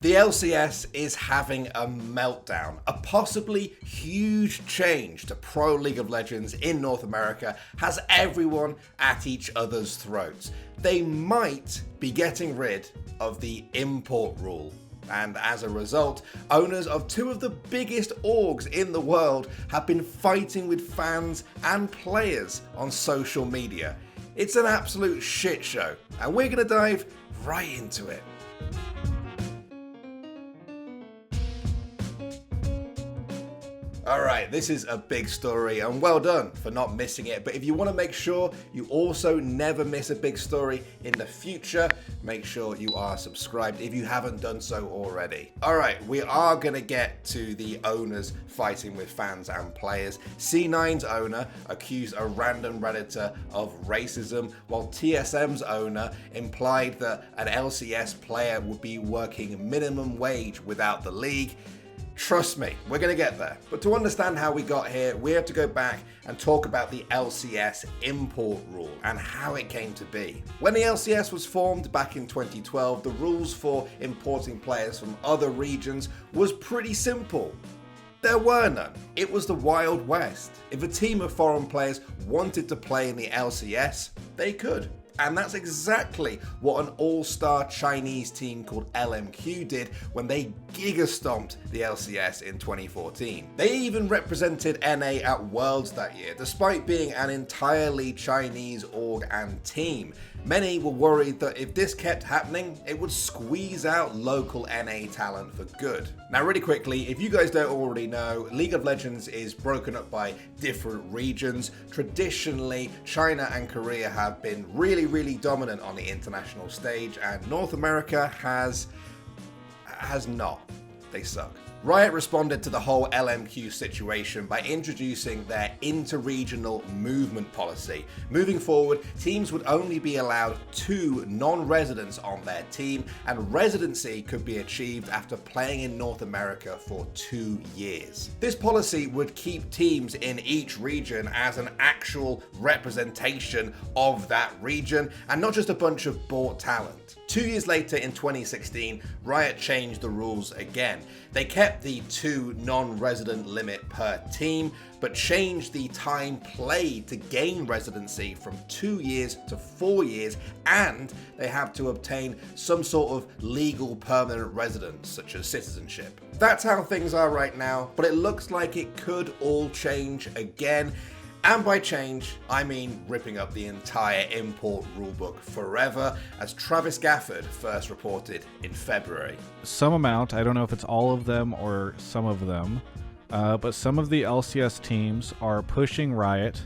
The LCS is having a meltdown. A possibly huge change to Pro League of Legends in North America has everyone at each other's throats. They might be getting rid of the import rule. And as a result, owners of two of the biggest orgs in the world have been fighting with fans and players on social media. It's an absolute shit show, and we're going to dive right into it. Alright, this is a big story and well done for not missing it, but if you want to make sure you also never miss a big story in the future, make sure you are subscribed if you haven't done so already. Alright, we are going to get to the owners fighting with fans and players. C9's owner accused a random Redditor of racism, while TSM's owner implied that an LCS player would be working minimum wage without the league. Trust me, we're going to get there. But to understand how we got here, we have to go back and talk about the LCS import rule and how it came to be. When the LCS was formed back in 2012, the rules for importing players from other regions was pretty simple. There were none. It was the Wild West. If a team of foreign players wanted to play in the LCS, they could. And that's exactly what an all-star Chinese team called LMQ did when they giga-stomped the LCS in 2014. They even represented NA at Worlds that year, despite being an entirely Chinese org and team. Many were worried that if this kept happening, it would squeeze out local NA talent for good. Now really quickly, if you guys don't already know, League of Legends is broken up by different regions. Traditionally, China and Korea have been really dominant on the international stage, and North America has not. They suck. Riot responded to the whole LMQ situation by introducing their interregional movement policy. Moving forward, teams would only be allowed 2 non-residents on their team, and residency could be achieved after playing in North America for 2 years. This policy would keep teams in each region as an actual representation of that region, and not just a bunch of bought talent. 2 years later, in 2016, Riot changed the rules again. They kept the 2 non-resident limit per team, but changed the time played to gain residency from 2 years to 4 years, and they have to obtain some sort of legal permanent residence, such as citizenship. That's how things are right now, but it looks like it could all change again. And by change, I mean ripping up the entire import rulebook forever, as Travis Gafford first reported in February. Some amount, I don't know if it's all of them or some of them, but some of the LCS teams are pushing Riot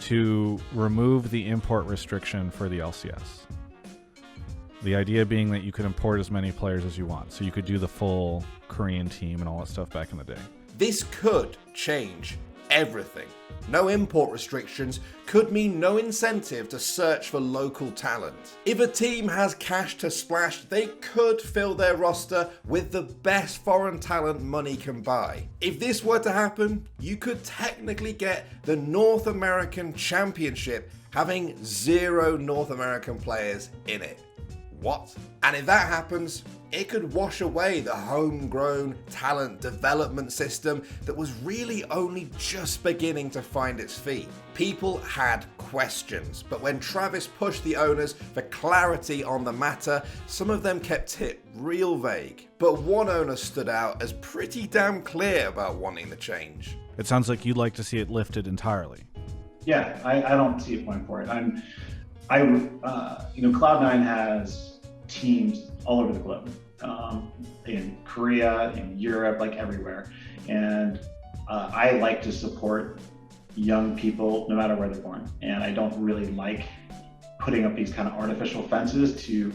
to remove the import restriction for the LCS. The idea being that you could import as many players as you want, so you could do the full Korean team and all that stuff back in the day. This could change everything. No import restrictions could mean no incentive to search for local talent. If a team has cash to splash, they could fill their roster with the best foreign talent money can buy. If this were to happen, you could technically get the North American Championship having 0 North American players in it. What? And if that happens, it could wash away the homegrown talent development system that was really only just beginning to find its feet. People had questions, but when Travis pushed the owners for clarity on the matter, some of them kept it real vague. But one owner stood out as pretty damn clear about wanting the change. It sounds like you'd like to see it lifted entirely. Yeah, I don't see a point for it. Cloud9 has teams all over the globe, in Korea, in Europe, like everywhere. And I like to support young people no matter where they're born. And I don't really like putting up these kind of artificial fences to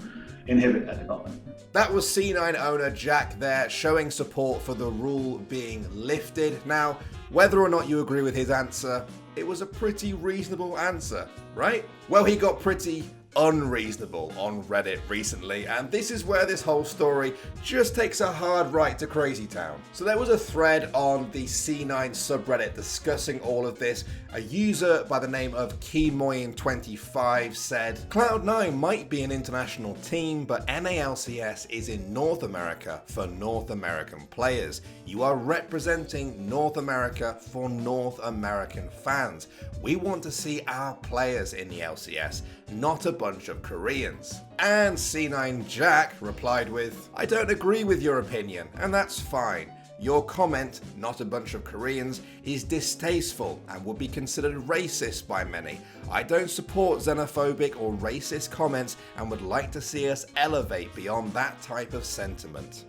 inhibit that development. That was C9 owner Jack there, showing support for the rule being lifted. Now, whether or not you agree with his answer, it was a pretty reasonable answer, right? Well, he got pretty unreasonable on Reddit recently, and this is where this whole story just takes a hard right to Crazy Town. So there was a thread on the C9 subreddit discussing all of this. A user by the name of Keymoyin25 said, "Cloud9 might be an international team, but NALCS is in North America for North American players. You are representing North America for North American fans. We want to see our players in the LCS, not a bunch of Koreans." And C9 Jack replied with, "I don't agree with your opinion, and that's fine. Your comment, not a bunch of Koreans, is distasteful and would be considered racist by many. I don't support xenophobic or racist comments and would like to see us elevate beyond that type of sentiment."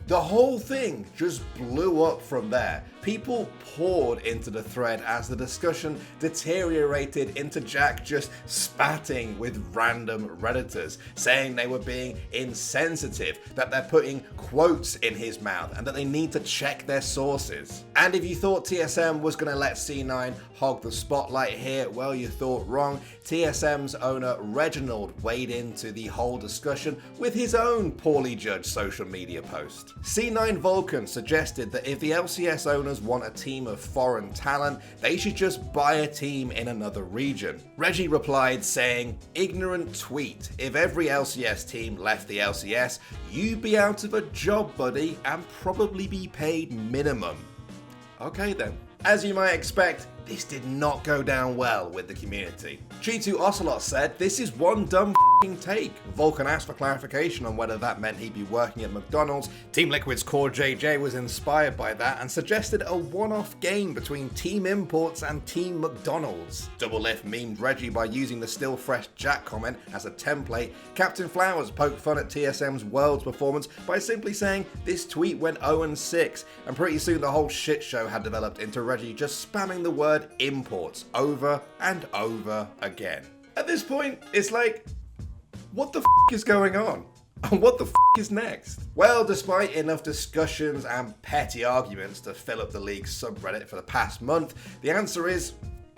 The whole thing just blew up from there. People poured into the thread as the discussion deteriorated into Jack just spatting with random Redditors, saying they were being insensitive, that they're putting quotes in his mouth, and that they need to check their sources. And if you thought TSM was going to let C9 hog the spotlight here, well, you thought wrong. TSM's owner Reginald weighed into the whole discussion with his own poorly judged social media post. C9 Vulcan suggested that if the LCS owners want a team of foreign talent, they should just buy a team in another region. Reggie replied saying, "Ignorant tweet. If every LCS team left the LCS, you'd be out of a job, buddy, and probably be paid minimum." Okay then. As you might expect, this did not go down well with the community. G2 Ocelot said, "This is one dumb take." Vulcan asked for clarification on whether that meant he'd be working at McDonald's. Team Liquid's core JJ was inspired by that and suggested a one-off game between Team Imports and Team McDonald's. Doublelift memed Reggie by using the still fresh Jack comment as a template. Captain Flowers poked fun at TSM's Worlds performance by simply saying this tweet went 0-6, and pretty soon the whole shit show had developed into Reggie just spamming the word imports over and over again. At this point, it's like, what the is going on? And what the is next? Well, despite enough discussions and petty arguments to fill up the league's subreddit for the past month, the answer is,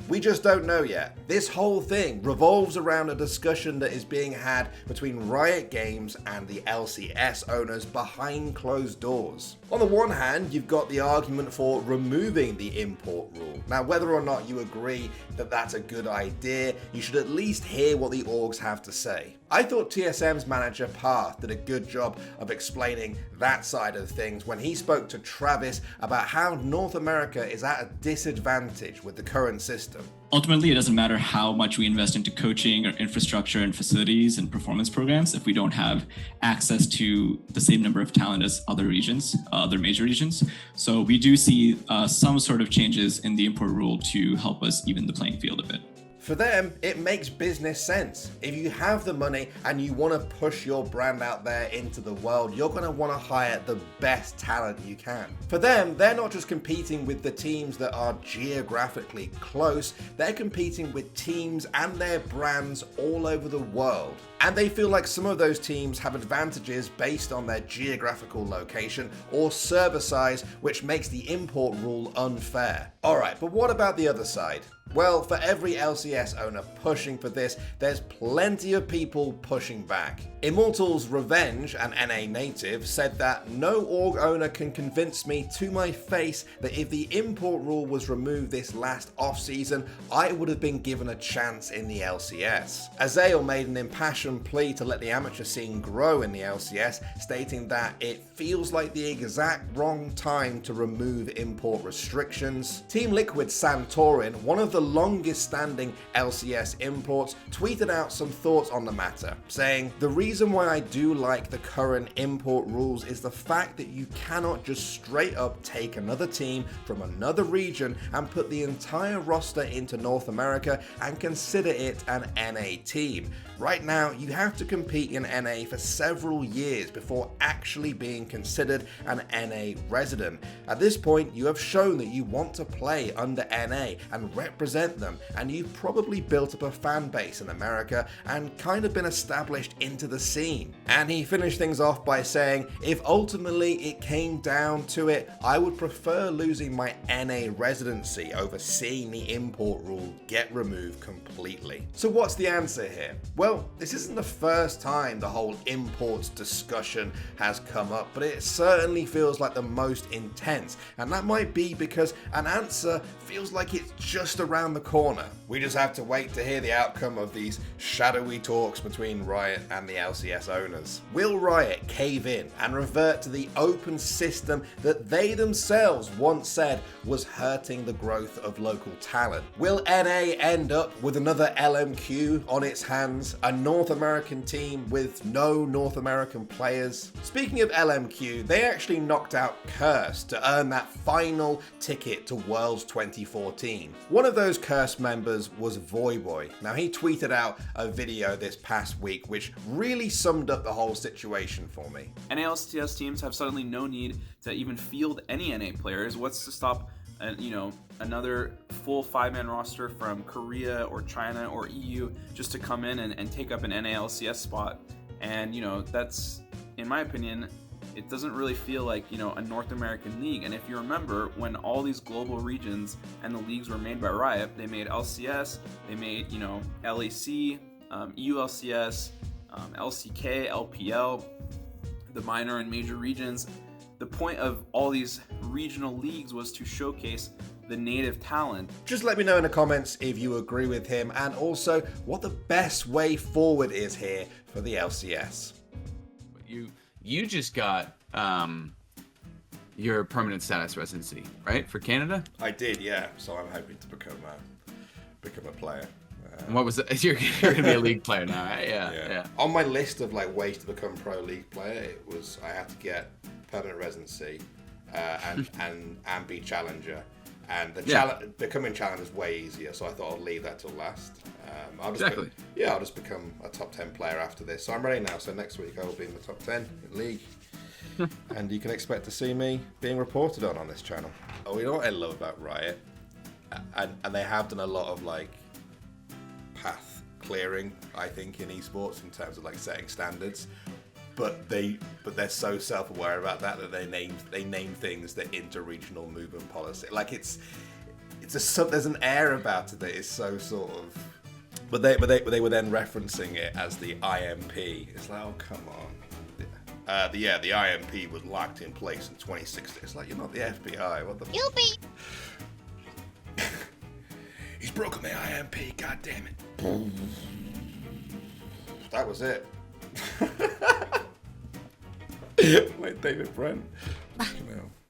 we just don't know yet. This whole thing revolves around a discussion that is being had between Riot Games and the LCS owners behind closed doors. On the one hand, you've got the argument for removing the import rule. Now, whether or not you agree that that's a good idea, you should at least hear what the orgs have to say. I thought TSM's manager Path did a good job of explaining that side of things when he spoke to Travis about how North America is at a disadvantage with the current system. Ultimately, it doesn't matter how much we invest into coaching or infrastructure and facilities and performance programs if we don't have access to the same number of talent as other regions, other major regions. So we do see some sort of changes in the import rule to help us even the playing field a bit. For them, it makes business sense. If you have the money and you want to push your brand out there into the world, you're going to want to hire the best talent you can. For them, they're not just competing with the teams that are geographically close, they're competing with teams and their brands all over the world. And they feel like some of those teams have advantages based on their geographical location or server size, which makes the import rule unfair. Alright, but what about the other side? Well, for every LCS owner pushing for this, there's plenty of people pushing back. Immortal's Revenge, an NA native, said that no org owner can convince me to my face that if the import rule was removed this last off-season, I would have been given a chance in the LCS. Azael made an impassioned plea to let the amateur scene grow in the LCS, stating that it feels like the exact wrong time to remove import restrictions. Team Liquid Santorin, one of the longest standing LCS imports, tweeted out some thoughts on the matter, saying, "The reason why I do like the current import rules is the fact that you cannot just straight up take another team from another region and put the entire roster into North America and consider it an NA team. Right now, you have to compete in NA for several years before actually being considered an NA resident. At this point, you have shown that you want to play under NA and represent them, and you've probably built up a fan base in America and kind of been established into the scene. And he finished things off by saying, if ultimately it came down to it, I would prefer losing my NA residency over seeing the import rule get removed completely. So what's the answer here? Well, this isn't the first time the whole imports discussion has come up, but it certainly feels like the most intense, and that might be because an answer feels like it's just around the corner. We just have to wait to hear the outcome of these shadowy talks between Riot and the LCS owners. Will Riot cave in and revert to the open system that they themselves once said was hurting the growth of local talent? Will NA end up with another LMQ on its hands, a North American team with no North American players? Speaking of LMQ, they actually knocked out Curse to earn that final ticket to Worlds 2014. One of those Curse members was Voyboy. Now, he tweeted out a video this past week which really summed up the whole situation for me. NALCS teams have suddenly no need to even field any NA players. What's to stop another full 5-man roster from Korea or China or EU just to come in and take up an NALCS spot? And that's, in my opinion, it doesn't really feel like a North American league. And if you remember, when all these global regions and the leagues were made by Riot, they made LCS, they made LEC, EULCS, LCK, LPL, the minor and major regions. The point of all these regional leagues was to showcase the native talent. Just let me know in the comments if you agree with him, and also what the best way forward is here for the LCS. You just got your permanent status residency, right, for Canada? I did, yeah. So I'm hoping to become a player. And what was it? You're gonna be a league player now, right? Yeah. On my list of ways to become pro league player, it was I had to get permanent residency and be challenger. And becoming challenger is way easier, so I thought I'd leave that till last. I'll just become a top 10 player after this. So I'm ready now. So next week I will be in the top 10 in league. And you can expect to see me being reported on this channel. Oh, you know what I love about Riot? And they have done a lot of path clearing, I think, in esports in terms of setting standards. But they're so self-aware about that they name things the inter-regional movement policy. There's an air about it that is so sort of. But they were then referencing it as the IMP. It's like, oh come on. The IMP was locked in place in 2016. It's like, you're not the FBI. What the? You'll be. He's broken the IMP. God damn it. That was it. Like David Brent.